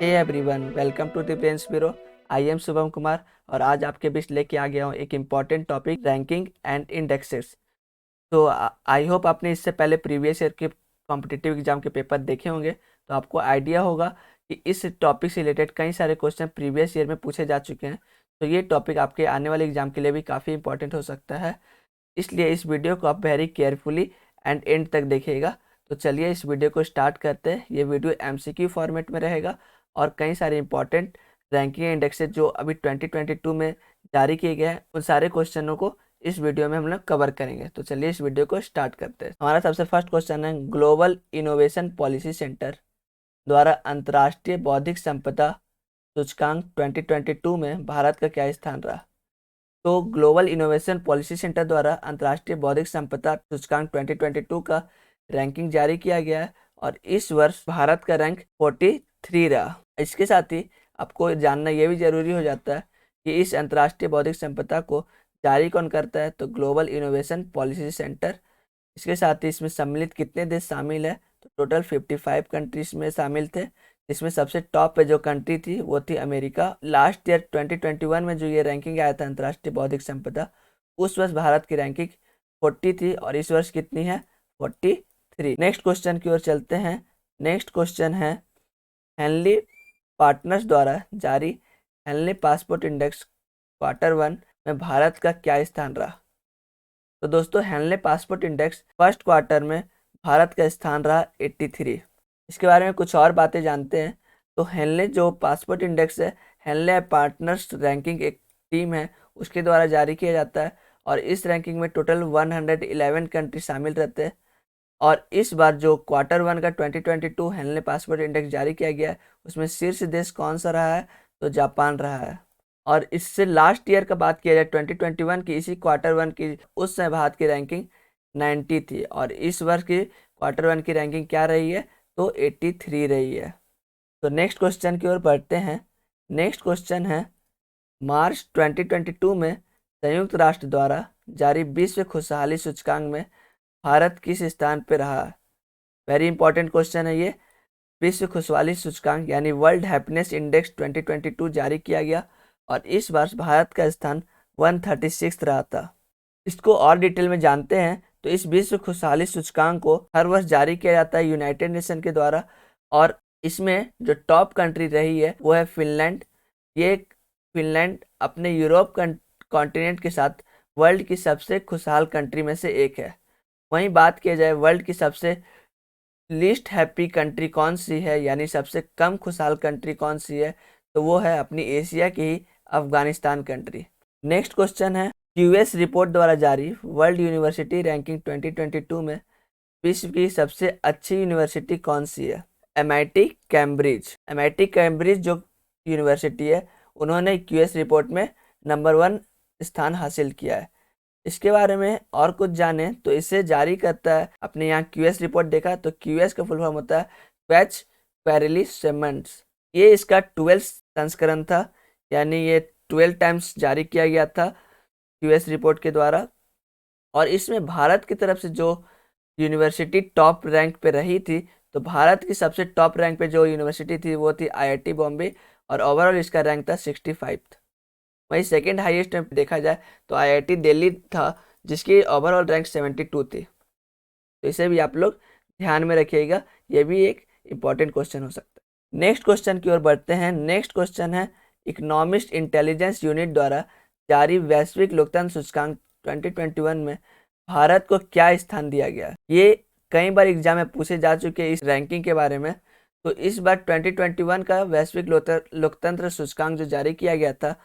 Hey everyone, welcome to the Brains Bureau. I am Shubham Kumar और आज आपके बीच लेके आ गया हूँ एक important topic, ranking and indexes. तो आई होप आपने इससे पहले प्रीवियस ईयर के कॉम्पिटिटिव एग्जाम के पेपर देखे होंगे, तो आपको आइडिया होगा कि इस टॉपिक से रिलेटेड कई सारे क्वेश्चन प्रीवियस ईयर में पूछे जा चुके हैं। तो ये टॉपिक आपके आने वाले एग्जाम के लिए भी काफ़ी इंपॉर्टेंट हो सकता है, इसलिए इस वीडियो को आप वेरी केयरफुली एंड एंड तक देखिएगा। तो चलिए इस वीडियो को स्टार्ट करते हैं। ये वीडियो एमसीक्यू फॉर्मेट में रहेगा और कई सारे इंपॉर्टेंट रैंकिंग इंडेक्सेस जो अभी 2022 में जारी किए गए हैं, उन सारे क्वेश्चनों को इस वीडियो में हम लोग कवर करेंगे। तो चलिए इस वीडियो को स्टार्ट करते हैं। हमारा सबसे फर्स्ट क्वेश्चन है, ग्लोबल इनोवेशन पॉलिसी सेंटर द्वारा अंतर्राष्ट्रीय बौद्धिक संपदा सूचकांक 2022 में भारत का क्या स्थान रहा। तो ग्लोबल इनोवेशन पॉलिसी सेंटर द्वारा अंतर्राष्ट्रीय बौद्धिक संपदा सूचकांक 2022 का रैंकिंग जारी किया गया है और इस वर्ष भारत का रैंक 43 रहा। इसके साथ ही आपको जानना यह भी जरूरी हो जाता है कि इस अंतर्राष्ट्रीय बौद्धिक संपदा को जारी कौन करता है, तो ग्लोबल इनोवेशन पॉलिसी सेंटर। इसके साथ ही इसमें सम्मिलित कितने देश शामिल है, तो टोटल 55 कंट्रीज में शामिल थे। इसमें सबसे टॉप पे जो कंट्री थी वो थी अमेरिका। लास्ट ईयर 2021 में जो ये रैंकिंग आया था अंतर्राष्ट्रीय बौद्धिक संपदा, उस वर्ष भारत की रैंकिंग 40 थी और इस वर्ष कितनी है, 43। नेक्स्ट क्वेश्चन की ओर चलते हैं। नेक्स्ट क्वेश्चन है, हेनली पार्टनर्स द्वारा जारी हेनली पासपोर्ट इंडेक्स Q1 में भारत का क्या स्थान रहा। तो दोस्तों, Henley passport index first quarter में भारत का स्थान रहा 83। इसके बारे में कुछ और बातें जानते हैं। तो हेनले जो पासपोर्ट इंडेक्स है, हेनले पार्टनर्स रैंकिंग एक टीम है, उसके द्वारा जारी किया जाता है और इस रैंकिंग में टोटल 111 कंट्री शामिल रहते हैं। और इस बार जो Q1 का 2022 हेनले पासपोर्ट इंडेक्स जारी किया गया है, उसमें शीर्ष देश कौन सा रहा है, तो जापान रहा है। और इससे लास्ट ईयर का बात किया जाए 2021 की, इसी Q1 की, उस समय भारत की रैंकिंग 90 थी और इस वर्ष की Q1 की रैंकिंग क्या रही है, तो 83 रही है। तो नेक्स्ट क्वेश्चन की ओर बढ़ते हैं। नेक्स्ट क्वेश्चन है, मार्च 2022 में संयुक्त राष्ट्र द्वारा जारी विश्व खुशहाली सूचकांक में भारत किस स्थान पर रहा। वेरी इंपॉर्टेंट क्वेश्चन है ये। विश्व खुशहाली सूचकांक यानी वर्ल्ड हैप्पीनेस इंडेक्स 2022 जारी किया गया और इस वर्ष भारत का स्थान 136 रहा था। इसको और डिटेल में जानते हैं। तो इस विश्व खुशहाली सूचकांक को हर वर्ष जारी किया जाता है यूनाइटेड नेशन के द्वारा और इसमें जो टॉप कंट्री रही है वो है फिनलैंड। ये फिनलैंड अपने यूरोप कॉन्टिनेंट के साथ वर्ल्ड की सबसे खुशहाल कंट्री में से एक है। वहीं बात किया जाए वर्ल्ड की सबसे लीस्ट हैप्पी कंट्री कौन सी है, यानी सबसे कम खुशहाल कंट्री कौन सी है, तो वो है अपनी एशिया की ही अफगानिस्तान कंट्री। नेक्स्ट क्वेश्चन है, यूएस रिपोर्ट द्वारा जारी वर्ल्ड यूनिवर्सिटी रैंकिंग 2022 में विश्व की सबसे अच्छी यूनिवर्सिटी कौन सी है। MIT Cambridge. एमआईटी कैम्ब्रिज जो यूनिवर्सिटी है, उन्होंने यूएस रिपोर्ट में नंबर 1 स्थान हासिल किया है। इसके बारे में और कुछ जाने तो इसे जारी करता है, अपने यहाँ क्यूएस रिपोर्ट देखा तो क्यूएस का फुल फॉर्म होता है क्वेच क्वेरली सेमेंट्स। ये इसका 12 संस्करण था, यानी ये 12 टाइम्स जारी किया गया था क्यूएस रिपोर्ट के द्वारा। और इसमें भारत की तरफ से जो यूनिवर्सिटी टॉप रैंक पे रही थी, तो भारत की सबसे टॉप रैंक पे जो यूनिवर्सिटी थी वो थी आईआईटी बॉम्बे और ओवरऑल इसका रैंक था 65। वहीं सेकेंड हाईएस्ट में देखा जाए तो आईआईटी दिल्ली था, जिसकी ओवरऑल रैंक 72 थी। तो इसे भी आप लोग ध्यान में रखिएगा, ये भी एक इम्पॉर्टेंट क्वेश्चन हो सकता है। नेक्स्ट क्वेश्चन की ओर बढ़ते हैं। नेक्स्ट क्वेश्चन है, इकोनॉमिस्ट इंटेलिजेंस यूनिट द्वारा जारी वैश्विक लोकतंत्र सूचकांक 2021 में भारत को क्या स्थान दिया गया। ये कई बार एग्जाम में पूछे जा चुके हैं इस रैंकिंग के बारे में। तो इस बार 2021 का वैश्विक लोकतंत्र सूचकांक जो जारी किया गया था,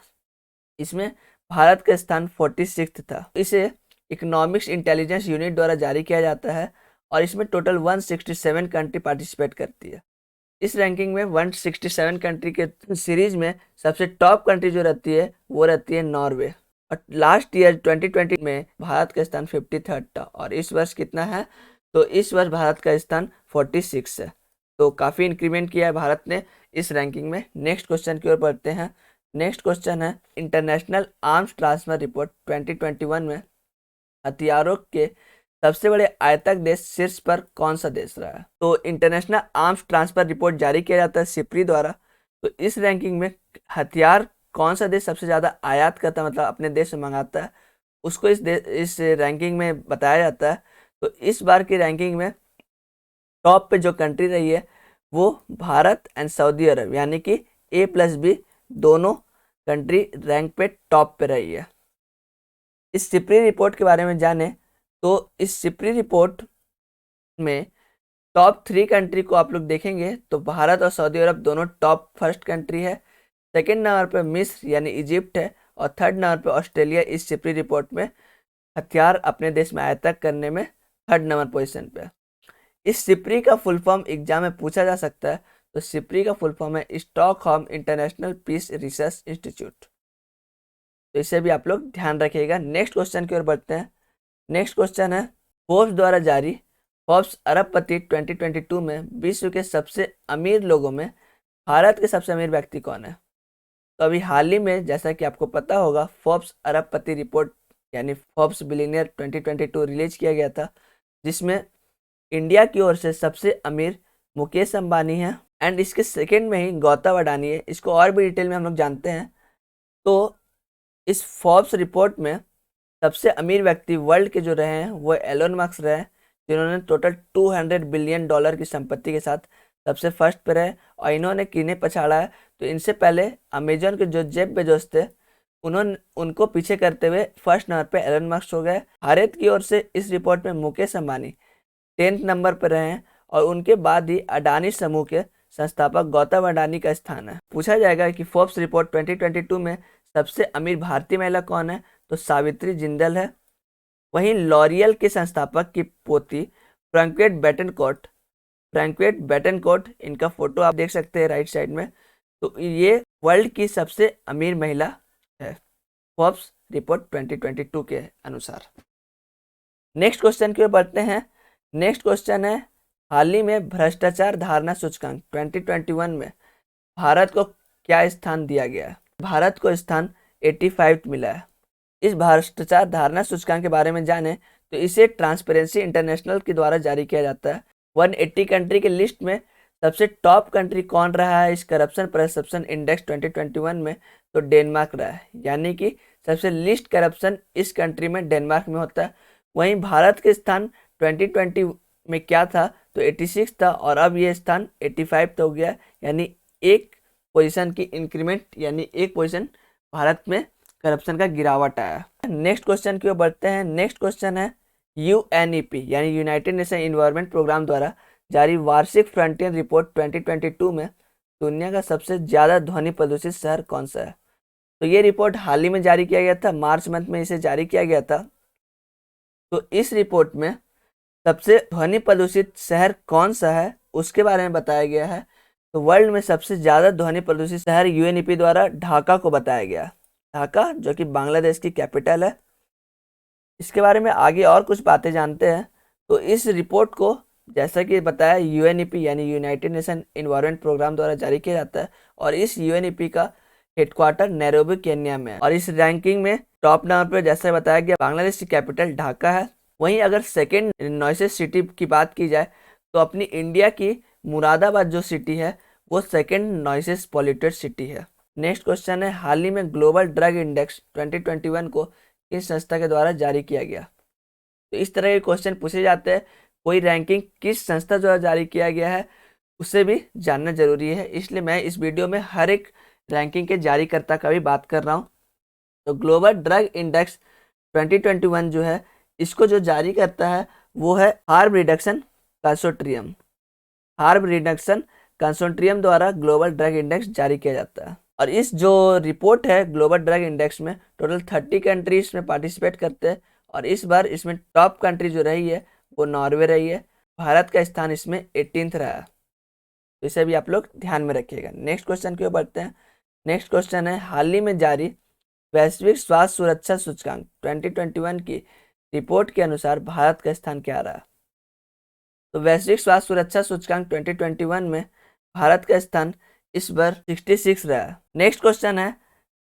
इसमें भारत का स्थान 46 था। इसे इकोनॉमिक्स इंटेलिजेंस यूनिट द्वारा जारी किया जाता है और इसमें टोटल 167 कंट्री पार्टिसिपेट करती है। इस रैंकिंग में 167 कंट्री के सीरीज में सबसे टॉप कंट्री जो रहती है वो रहती है नॉर्वे। और लास्ट ईयर 2020 में भारत का स्थान 53 था और इस वर्ष कितना है, तो इस वर्ष भारत का स्थान 46 है। तो काफ़ी इंक्रीमेंट किया है भारत ने इस रैंकिंग में। नेक्स्ट क्वेश्चन की ओर बढ़ते हैं। नेक्स्ट क्वेश्चन है, इंटरनेशनल आर्म्स ट्रांसफर रिपोर्ट 2021 में हथियारों के सबसे बड़े आयातक देश शीर्ष पर कौन सा देश रहा है। तो इंटरनेशनल आर्म्स ट्रांसफर रिपोर्ट जारी किया जाता है सिप्री द्वारा तो इस रैंकिंग में हथियार कौन सा देश सबसे ज़्यादा आयात करता है, मतलब अपने देश से मंगाता है, उसको इस रैंकिंग में बताया जाता है। तो इस बार की रैंकिंग में टॉप पे जो कंट्री रही है वो भारत एंड सऊदी अरब, यानी कि A+B दोनों कंट्री रैंक पे टॉप पे रही है। इस सिपरी रिपोर्ट के बारे में जाने तो इस सिपरी रिपोर्ट में टॉप 3 कंट्री को आप लोग देखेंगे तो भारत और सऊदी अरब दोनों टॉप फर्स्ट कंट्री है। सेकेंड नंबर पे मिस्र यानी इजिप्ट है और थर्ड नंबर पे ऑस्ट्रेलिया इस सिपरी रिपोर्ट में हथियार अपने देश में आयात करने में थर्ड नंबर पोजीशन पे। इस सिपरी का फुल फॉर्म एग्जाम में पूछा जा सकता है। तो सिपरी का फुल फॉर्म है Stockholm International Peace Research Institute. तो इसे भी आप लोग ध्यान रखिएगा। नेक्स्ट क्वेश्चन की ओर बढ़ते हैं। नेक्स्ट क्वेश्चन है फोर्ब्स द्वारा जारी फोर्ब्स अरबपति 2022 में विश्व के सबसे अमीर लोगों में भारत के सबसे अमीर व्यक्ति कौन है। तो अभी हाल ही में जैसा कि आपको पता होगा फोर्ब्स अरबपति रिपोर्ट यानी फोर्ब्स बिलियनियर 2022 रिलीज किया गया था, जिसमें इंडिया की ओर से सबसे अमीर मुकेश अंबानी है एंड इसके सेकंड में ही गौतम अडानी है। इसको और भी डिटेल में हम लोग जानते हैं। तो इस फोर्ब्स रिपोर्ट में सबसे अमीर व्यक्ति वर्ल्ड के जो रहे हैं वो एलोन मस्क रहे हैं, जिन्होंने टोटल $200 बिलियन की संपत्ति के साथ सबसे फर्स्ट पे रहे और इन्होंने किन्हें पछाड़ा है। तो इनसे पहले अमेजन के जो जेफ बेजोस थे उनको पीछे करते हुए फर्स्ट नंबर पे एलोन मस्क हो गए। भारत की ओर से इस रिपोर्ट में मुकेश अंबानी 10th नंबर पर रहे हैं और उनके बाद ही अडानी समूह के संस्थापक गौतम अडानी का स्थान है। पूछा जाएगा कि फोर्ब्स रिपोर्ट 2022 में सबसे अमीर भारतीय महिला कौन है, तो सावित्री जिंदल है। वहीं लॉरियल के संस्थापक की पोती फ्रैंक्वेट बेटनकोट, इनका फोटो आप देख सकते हैं राइट साइड में। तो ये वर्ल्ड की सबसे अमीर महिला है फोर्ब्स रिपोर्ट 2022 के अनुसार। नेक्स्ट क्वेश्चन की ओर बढ़ते हैं। नेक्स्ट क्वेश्चन है हाल ही में भ्रष्टाचार धारणा सूचकांक 2021 में भारत को क्या स्थान दिया गया है। भारत को स्थान 85 मिला है। इस भ्रष्टाचार धारणा सूचकांक के बारे में जाने तो इसे ट्रांसपेरेंसी इंटरनेशनल के द्वारा जारी किया जाता है। 180 कंट्री के लिस्ट में सबसे टॉप कंट्री कौन रहा है इस करप्शन परसेप्शन इंडेक्स 2021 में, तो डेनमार्क रहा है, यानी कि सबसे लिस्ट करप्शन इस कंट्री में डेनमार्क में होता है। वहीं भारत के स्थान 2020 में क्या था, तो 86 था और अब ये स्थान 85 हो गया, यानी एक पोजीशन की इंक्रीमेंट, यानी एक पोजीशन भारत में करप्शन का गिरावट आया। नेक्स्ट क्वेश्चन की ओर बढ़ते हैं। नेक्स्ट क्वेश्चन है UNEP यानी यूनाइटेड नेशन इन्वायरमेंट प्रोग्राम द्वारा जारी वार्षिक फ्रंटियर रिपोर्ट 2022 में दुनिया का सबसे ज़्यादा ध्वनि प्रदूषित शहर कौन सा है। तो ये रिपोर्ट हाल ही में जारी किया गया था, मार्च मंथ में इसे जारी किया गया था। तो इस रिपोर्ट में सबसे ध्वनि प्रदूषित शहर कौन सा है उसके बारे में बताया गया है। तो वर्ल्ड में सबसे ज़्यादा ध्वनि प्रदूषित शहर UNEP द्वारा ढाका को बताया गया। ढाका जो कि बांग्लादेश की कैपिटल है। इसके बारे में आगे और कुछ बातें जानते हैं। तो इस रिपोर्ट को जैसा कि बताया UNEP यानी यूनाइटेड नेशन इन्वायरमेंट प्रोग्राम द्वारा जारी किया जाता है और इस UNEP का हेडक्वार्टर नैरोबी केन्या में है। और इस रैंकिंग में टॉप नंबर पर जैसा बताया गया बांग्लादेश की कैपिटल ढाका है। वहीं अगर सेकेंड नॉइसेस्ट सिटी की बात की जाए तो अपनी इंडिया की मुरादाबाद जो सिटी है वो सेकेंड नॉइसेस्ट पॉल्यूटेड सिटी है। नेक्स्ट क्वेश्चन है हाल ही में ग्लोबल ड्रग इंडेक्स 2021 को किस संस्था के द्वारा जारी किया गया। तो इस तरह के क्वेश्चन पूछे जाते हैं। कोई रैंकिंग किस संस्था द्वारा जारी किया गया है उसे भी जानना जरूरी है, इसलिए मैं इस वीडियो में हर एक रैंकिंग के जारीकर्ता का भी बात कर रहा हूँ। तो ग्लोबल ड्रग इंडेक्स 2021 जो है इसको जो जारी करता है वो है harm reduction consortium. Harm reduction consortium द्वारा ग्लोबल ड्रग इंडेक्स जारी किया जाता है। और इस जो रिपोर्ट है ग्लोबल ड्रग इंडेक्स में टोटल 30 कंट्रीज में पार्टिसिपेट करते हैं और इस बार इसमें टॉप कंट्री जो रही है वो नॉर्वे रही है। भारत का स्थान इसमें 18th रहा है। तो इसे भी आप लोग ध्यान में रखिएगा। नेक्स्ट क्वेश्चन की ओर बढ़ते हैं। नेक्स्ट क्वेश्चन है हाल ही में जारी वैश्विक स्वास्थ्य सुरक्षा सूचकांक 2021 की रिपोर्ट के अनुसार भारत का स्थान क्या रहा। तो वैश्विक स्वास्थ्य सुरक्षा सूचकांक 2021 में भारत का स्थान इस बार 66 रहा है। नेक्स्ट क्वेश्चन है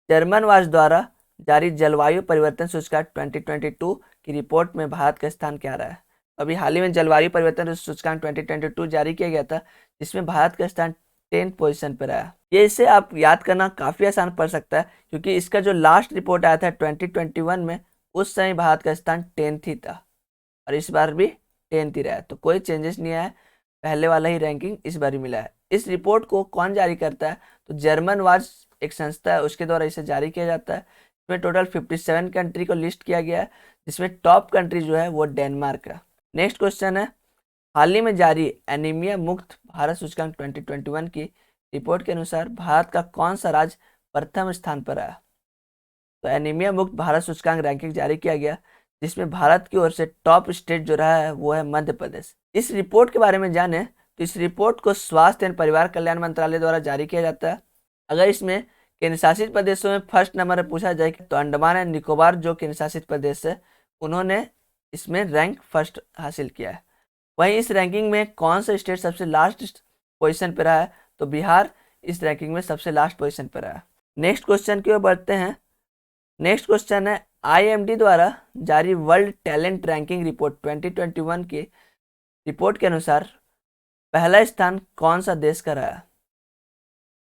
जर्मन वॉच द्वारा जारी जलवायु परिवर्तन सूचकांक 2022 की रिपोर्ट में भारत का स्थान क्या रहा है। अभी हाल ही में जलवायु परिवर्तन सूचकांक 2022 जारी किया गया था जिसमें भारत का स्थान 10 पोजीशन पर आया। ये इसे आप याद करना काफ़ी आसान पड़ सकता है, क्योंकि इसका जो लास्ट रिपोर्ट आया था 2021 में, उस समय भारत का स्थान 10th ही था और इस बार भी 10th ही रहा है। तो कोई चेंजेस नहीं आया, पहले वाला ही रैंकिंग इस बार ही मिला है। इस रिपोर्ट को कौन जारी करता है? तो जर्मन वाच एक संस्था है, उसके द्वारा इसे जारी किया जाता है। इसमें टोटल 57 कंट्री को लिस्ट किया गया है, जिसमें टॉप कंट्री जो है वो डेनमार्क है। नेक्स्ट क्वेश्चन है, हाल ही में जारी एनीमिया मुक्त भारत सूचकांक 2021 की रिपोर्ट के अनुसार भारत का कौन सा राज्य प्रथम स्थान पर आया? तो एनीमिया मुक्त भारत सूचकांक रैंकिंग जारी किया गया, जिसमें भारत की ओर से टॉप स्टेट जो रहा है वो है मध्य प्रदेश। इस रिपोर्ट के बारे में जाने तो इस रिपोर्ट को स्वास्थ्य एवं परिवार कल्याण मंत्रालय द्वारा जारी किया जाता है। अगर इसमें केंद्र शासित प्रदेशों में फर्स्ट नंबर पर पूछा जाए तो अंडमान एंड निकोबार जो केंद्र शासित प्रदेश है, उन्होंने इसमें रैंक फर्स्ट हासिल किया है। वहीं इस रैंकिंग में कौन सा स्टेट सबसे लास्ट पोजीशन पर रहा है? तो बिहार इस रैंकिंग में सबसे लास्ट पोजीशन पर रहा है। नेक्स्ट क्वेश्चन की ओर बढ़ते हैं। नेक्स्ट क्वेश्चन है, IMD द्वारा जारी वर्ल्ड टैलेंट रैंकिंग रिपोर्ट 2021 की रिपोर्ट के अनुसार पहला स्थान कौन सा देश का रहा?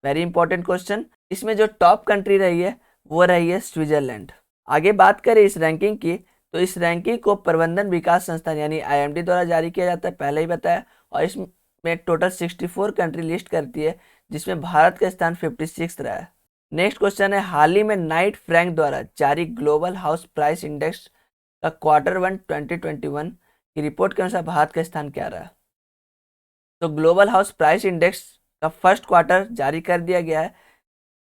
Very important question. इसमें जो टॉप कंट्री रही है वो रही है स्विट्जरलैंड। आगे बात करें इस रैंकिंग की, तो इस रैंकिंग को प्रबंधन विकास संस्थान यानी IMD द्वारा जारी किया जाता है, पहले ही बताया। और इसमें टोटल 64 कंट्री लिस्ट करती है, जिसमें भारत का स्थान 56 रहा है। नेक्स्ट क्वेश्चन है, हाल ही में नाइट फ्रैंक द्वारा जारी ग्लोबल हाउस प्राइस इंडेक्स का Q1 2021 की रिपोर्ट के अनुसार भारत का स्थान क्या रहा? तो ग्लोबल हाउस प्राइस इंडेक्स का फर्स्ट क्वार्टर जारी कर दिया गया है,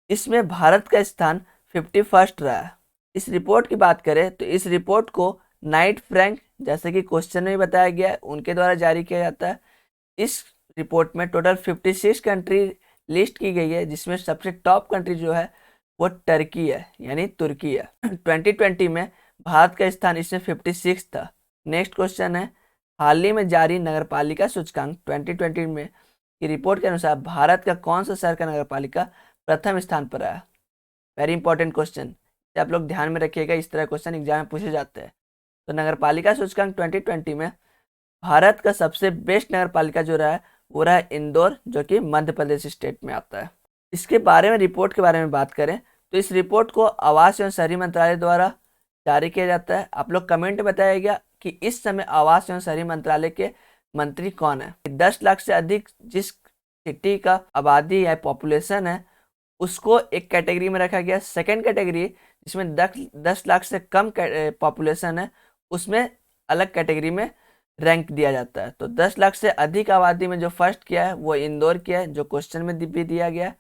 इसमें भारत का स्थान 51st रहा है। इस रिपोर्ट की बात करें तो इस रिपोर्ट को नाइट फ्रैंक, जैसे कि क्वेश्चन में बताया गया है, उनके द्वारा जारी किया जाता है। इस रिपोर्ट में टोटल 56 कंट्री लिस्ट की गई है, जिसमें सबसे टॉप कंट्री जो है वो टर्की है, यानी तुर्की है। 2020 में भारत का स्थान इसमें 56 था। नेक्स्ट क्वेश्चन है, हाल ही में जारी नगरपालिका सूचकांक 2020 में की रिपोर्ट के अनुसार भारत का कौन सा शहर का नगरपालिका प्रथम स्थान पर आया? वेरी इंपॉर्टेंट क्वेश्चन, आप लोग ध्यान में रखिएगा, इस तरह क्वेश्चन एग्जाम में पूछे जाते हैं। तो नगरपालिका सूचकांक 2020 में भारत का सबसे बेस्ट नगरपालिका जो रहा है वो रहा है इंदौर, जो कि मध्य प्रदेश स्टेट में आता है। इसके बारे में, रिपोर्ट के बारे में बात करें तो इस रिपोर्ट को आवास एवं शहरी मंत्रालय द्वारा जारी किया जाता है। आप लोग कमेंट में बताइएगा कि इस समय आवास एवं शहरी मंत्रालय के मंत्री कौन है। 10 लाख से अधिक जिस सिटी का आबादी या पॉपुलेशन है, उसको एक कैटेगरी में रखा गया। सेकेंड कैटेगरी जिसमें 10 लाख से कम पॉपुलेशन है, उसमें अलग कैटेगरी में रैंक दिया जाता है। तो 10 लाख से अधिक आबादी में जो फर्स्ट किया है वो इंदौर किया है, जो क्वेश्चन में भी दिया गया है।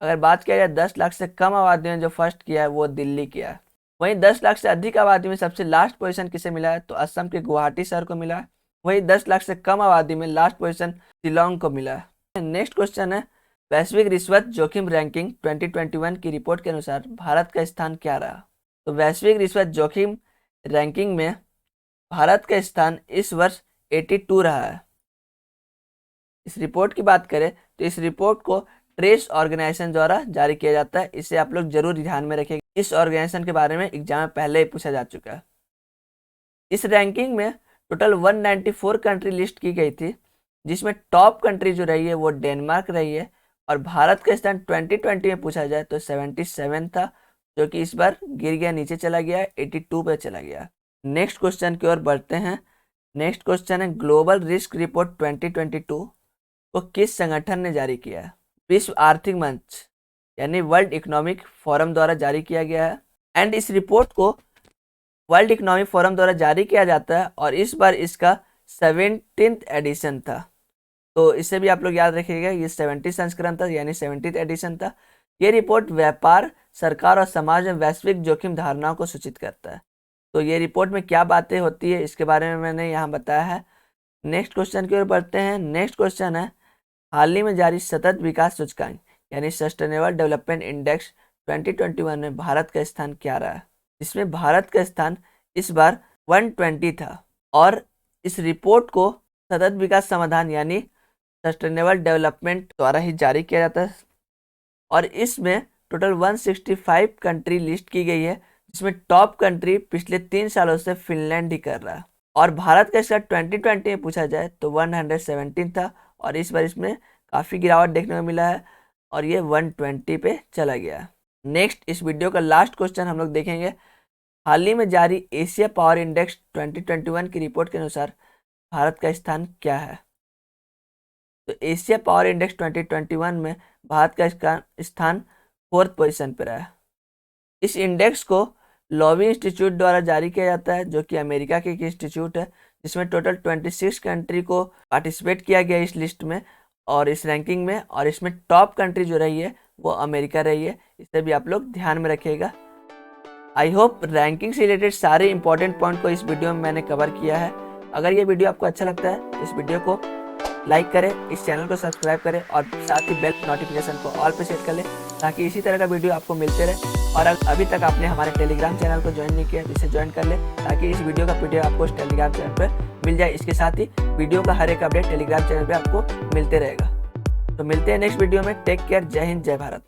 अगर बात किया जाए 10 लाख से कम आबादी में जो फर्स्ट किया है वो दिल्ली किया है। वहीं 10 लाख से अधिक आबादी में सबसे लास्ट पोजीशन किसे मिला है? तो असम के गुवाहाटी शहर को मिला है। वहीं 10 लाख से कम आबादी में लास्ट पोजीशन शिलोंग को मिला है। नेक्स्ट क्वेश्चन है, वैश्विक रिश्वत जोखिम रैंकिंग 2021 की रिपोर्ट के अनुसार भारत का स्थान क्या रहा? तो वैश्विक रिश्वत जोखिम रैंकिंग में भारत का स्थान इस वर्ष 82 रहा है। इस रिपोर्ट की बात करें तो इस रिपोर्ट को ट्रेस ऑर्गेनाइजेशन द्वारा जारी किया जाता है, इसे आप लोग जरूर ध्यान में रखिएगा। इस ऑर्गेनाइजेशन के बारे में एग्जाम में पहले ही पूछा जा चुका है। इस रैंकिंग में टोटल 194 कंट्री लिस्ट की गई थी, जिसमें टॉप कंट्री जो रही है वो डेनमार्क रही है। और भारत का स्थान 2020 में पूछा जाए तो 77 था, जो कि इस बार गिर गया, नीचे चला गया, 82 पे चला गया। नेक्स्ट क्वेश्चन की ओर बढ़ते हैं। नेक्स्ट क्वेश्चन है, ग्लोबल रिस्क रिपोर्ट 2022 को किस संगठन ने जारी किया है? विश्व आर्थिक मंच यानी वर्ल्ड इकोनॉमिक फोरम द्वारा जारी किया गया है। एंड इस रिपोर्ट को वर्ल्ड इकोनॉमिक फोरम द्वारा जारी किया जाता है और इस बार इसका 17th एडिशन था। तो इसे भी आप लोग याद रखिएगा, ये 70 संस्करण था, यानी 70th एडिशन था। ये रिपोर्ट व्यापार, सरकार और समाज में वैश्विक जोखिम धारणाओं को सूचित करता है। तो ये रिपोर्ट में क्या बातें होती है इसके बारे में मैंने यहाँ बताया है। नेक्स्ट क्वेश्चन की ओर बढ़ते हैं। नेक्स्ट क्वेश्चन है, हाल ही में जारी सतत विकास सूचकांक यानी सस्टेनेबल डेवलपमेंट इंडेक्स 2021 में भारत का स्थान क्या रहा? इसमें भारत का स्थान इस बार 120 था और इस रिपोर्ट को सतत विकास समाधान यानी सस्टेनेबल डेवलपमेंट द्वारा ही जारी किया जाता है। और इसमें टोटल 165 कंट्री लिस्ट की गई है, जिसमें टॉप कंट्री पिछले 3 सालों से फिनलैंड ही कर रहा है। और भारत का इसका 2020 में पूछा जाए तो 117 था और इस बार इसमें काफ़ी गिरावट देखने को मिला है और ये 120 पे चला गया है। नेक्स्ट, इस वीडियो का लास्ट क्वेश्चन हम लोग देखेंगे। हाल ही में जारी एशिया पावर इंडेक्स 2021 की रिपोर्ट के अनुसार भारत का स्थान क्या है? तो एशिया पावर इंडेक्स 2021 में भारत का स्थान 4th पोजीशन पर है। इस इंडेक्स को लॉवी इंस्टीट्यूट द्वारा जारी किया जाता है, जो कि अमेरिका की एक इंस्टीट्यूट है, जिसमें टोटल 26 कंट्री को पार्टिसिपेट किया गया इस लिस्ट में और इस रैंकिंग में, और इसमें टॉप कंट्री जो रही है वो अमेरिका रही है। इसे भी आप लोग ध्यान में रखिएगा। आई होप रैंकिंग से रिलेटेड सारे इंपॉर्टेंट पॉइंट को इस वीडियो में मैंने कवर किया है। अगर ये वीडियो आपको अच्छा लगता है तो इस वीडियो को लाइक करें, इस चैनल को सब्सक्राइब करें और साथ ही बेल नोटिफिकेशन को ऑल पे सेट कर लें, ताकि इसी तरह का वीडियो आपको मिलते रहे। और अभी तक आपने हमारे टेलीग्राम चैनल को ज्वाइन नहीं किया तो इसे ज्वाइन कर लें, ताकि इस वीडियो का पीडीएफ आपको इस टेलीग्राम चैनल पर मिल जाए। इसके साथ ही वीडियो का हर एक अपडेट टेलीग्राम चैनल पर आपको मिलते रहेगा। तो मिलते हैं नेक्स्ट वीडियो में। टेक केयर, जय हिंद, जय भारत।